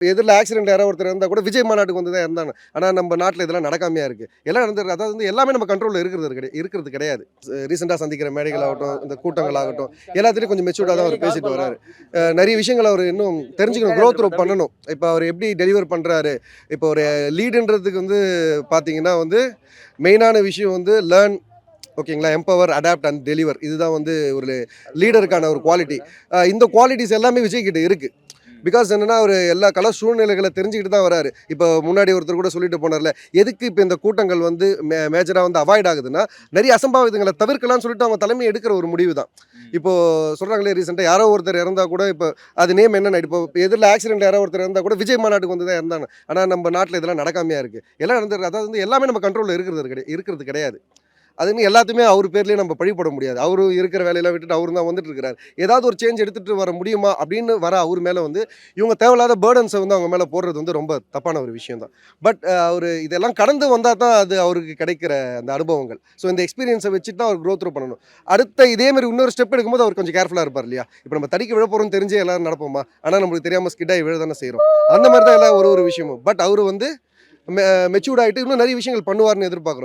எதிரில் ஆக்சிடென்ட் யாராவது ஒருத்தர் இருந்தால் கூட விஜய் மாநாட்டுக்கு வந்து தான் இருந்தாங்க. ஆனால் நம்ம நாட்டில் இதெல்லாம் நடக்காமையா இருக்கு. எல்லாம் நடந்துருக்கு. அதாவது வந்து எல்லாமே நம்ம கண்ட்ரோலில் இருக்கிறது கிடையாது. ரீசெண்டாக சந்திக்கிற மேடைகள் ஆகட்டும், இந்த கூட்டங்கள் ஆகட்டும், எல்லாத்துலேயும் கொஞ்சம் மெச்சூர்டாக தான் அவர் பேசிட்டு வராரு. நிறைய விஷயங்கள் அவர் இன்னும் தெரிஞ்சுக்கணும், க்ரோத் பண்ணணும். இப்போ அவர் எப்படி டெலிவர் பண்ணுறாரு, இப்போ ஒரு லீடுன்றதுக்கு வந்து பார்த்தீங்கன்னா வந்து மெயினான விஷயம் வந்து லேர்ன், ஓகேங்களா, எம்பவர், அடாப்ட் அண்ட் டெலிவர். இதுதான் வந்து ஒரு லீடருக்கான ஒரு குவாலிட்டி. இந்த குவாலிட்டிஸ் எல்லாமே விஜய் கிட்ட இருக்குது. பிகாஸ் என்னன்னா அவர் எல்லா சூழ்நிலைகளை தெரிஞ்சுக்கிட்டு தான் வராரு. இப்போ முன்னாடி ஒருத்தர் கூட சொல்லிட்டு போனார்ல, எதுக்கு இப்போ இந்த கூட்டங்கள் வந்து மேஜராக வந்து அவாய்ட் ஆகுதுன்னா நிறைய அசம்பாவிதங்களை தவிர்க்கலாம்னு சொல்லிட்டு அவங்க தலைமை எடுக்கிற ஒரு முடிவு தான். இப்போ சொல்கிறாங்களே, ரீசெண்டாக யாரோ ஒருத்தர் இறந்தா கூட இப்போ அது நேம் என்னென்ன, இப்போ எதிரில் ஆக்சிடென்ட் யாரோ ஒருத்தர் இருந்தால் கூட விஜய் மாநாட்டுக்கு வந்து தான் இருந்தாங்க. ஆனால் நம்ம நாட்டில் இதெல்லாம் நடக்காமையா இருக்குது. எல்லாம் நடந்துருக்கு. அதாவது வந்து எல்லாமே நம்ம கண்ட்ரோலில் இருக்கிறது கிடையாது. அதுன்னு எல்லாத்தையுமே அவர் பேர்லேயே நம்ம பழிப்பட முடியாது. அவரு இருக்கிற வேலையெல்லாம் விட்டுட்டு அவரு தான் வந்துட்டு இருக்கிறார். ஏதாவது ஒரு சேஞ்ச் எடுத்துகிட்டு வர முடியுமா அப்படின்னு வர அவர் மேலே வந்து இவங்க தேவையில்லாத பேர்டன்ஸை வந்து அவங்க மேலே போடுறது வந்து ரொம்ப தப்பான ஒரு விஷயம் தான். பட் அவர் இதெல்லாம் கடந்து வந்தால் தான் அது அவருக்கு கிடைக்கிற அந்த அனுபவங்கள். ஸோ இந்த எக்ஸ்பீரியன்ஸை வச்சுட்டு தான் அவர் க்ரோத் பண்ணணும். அடுத்த இதேமாதிரி இன்னொரு ஸ்டெப் எடுக்கும்போது அவர் கொஞ்சம் கேர்ஃபுல்லாக இருப்பார் இல்லையா? இப்போ நம்ம தடிக்க விழ போகிறோம்னு தெரிஞ்சே எல்லாரும் நடப்போமா? ஆனால் நம்மளுக்கு தெரியாமல் ஸ்கிட்டாகி விழ தானே செய்கிறோம். அந்த மாதிரி தான் எல்லாம் ஒரு விஷயமும். பட் அவர் வந்து மெச்சூர்ட் ஆகிட்டு இன்னும் நிறைய விஷயங்கள் பண்ணுவார்னு எதிர்பார்க்குறோம்.